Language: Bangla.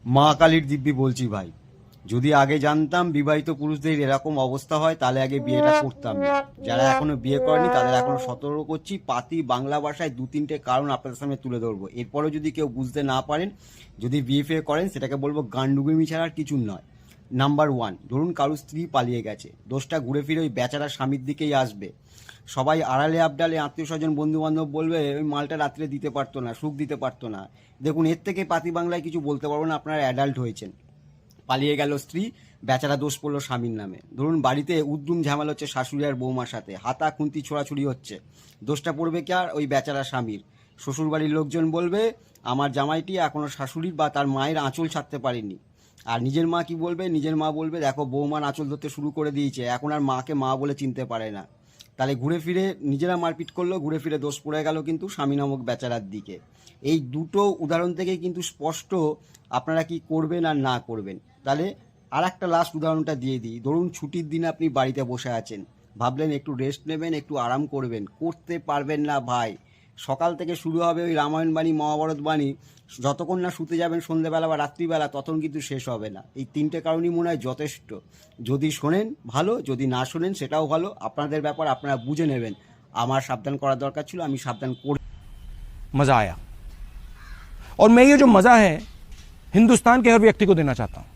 মা কালীর দিব্যি বলছি ভাই, যদি আগে জানতাম বিবাহিত পুরুষদের এরকম অবস্থা হয় তাহলে আগে বিয়েটা করতাম না। যারা এখনো বিয়ে করেনি তাদের এখনো সতর্ক করছি, পাতি বাংলা ভাষায় 2-3টে কারণ আপনাদের সামনে তুলে ধরবো। এরপরেও যদি কেউ বুঝতে না পারেন, যদি বিয়ে ফিয়ে করেন, সেটাকে বলবো গান্ডুগুমি ছাড়া আর কিছু নয়। নাম্বার 1, ধরুন কারোর স্ত্রী পালিয়ে গেছে, দোষটা ঘুরে ফিরে ওই বেচারা স্বামীর দিকেই আসবে। সবাই আড়ালে আবডালে আত্মীয় স্বজন বন্ধু বান্ধব বলবে ওই মালটা রাত্রে দিতে পারতো না, সুখ দিতে পারতো না। দেখুন, এর থেকে পাতি বাংলায় কিছু বলতে পারবো না, আপনারা অ্যাডাল্ট হয়েছেন। পালিয়ে গেল স্ত্রী, বেচারা দোষ পড়লো স্বামীর নামে। ধরুন বাড়িতে উদ্যম ঝামেলা হচ্ছে শাশুড়ি আর বৌমার সাথে, হাতা খুন্তি ছোড়াছুড়ি হচ্ছে, দোষটা পড়বে কি আর ওই বেচারা স্বামীর। শ্বশুরবাড়ির লোকজন বলবে আমার জামাইটি এখনো শাশুড়ির বা তার মায়ের আঁচল ছাড়তে পারেনি। আর নিজের মা কি বলবে, নিজের মা বলবে দেখো বৌমার আঁচল ধরতে শুরু করে দিয়েছে, এখন আর মাকে মা বলে চিনতে পারে না। তাহলে ঘুরে ফিরে নিজেরা মারপিট করলো, ঘুরে ফিরে দোষ পড়ে গেল কিন্তু স্বামী নামক বেচারার দিকে। এই দুটো উদাহরণ থেকেই কিন্তু স্পষ্ট আপনারা কি করবেন আর না করবেন। তাহলে আর একটা লাস্ট উদাহরণটা দিয়ে দিই। ধরুন ছুটির দিন আপনি বাড়িতে বসে আছেন, ভাবলেন একটু রেস্ট নেবেন, একটু আরাম করবেন, করতে পারবেন না ভাই। সকাল থেকে শুরু হবে ওই রামায়ণ বাণী মহাভারত বাণী, যতক্ষণ না শুতে যাবেন সন্ধ্যেবেলা বা রাত্রিবেলা ততক্ষণ কিন্তু শেষ হবে না। এই 3টে কারণই মনে হয় যথেষ্ট। যদি শোনেন ভালো, যদি না শোনেন সেটাও ভালো, আপনাদের ব্যাপার, আপনারা বুঝে নেবেন। আমার সাবধান করার দরকার ছিল, আমি সাবধান করে। मजा आया और मैं ये जो मजा है हिंदुस्तान के हर व्यक्ति को देना चाहता हूं।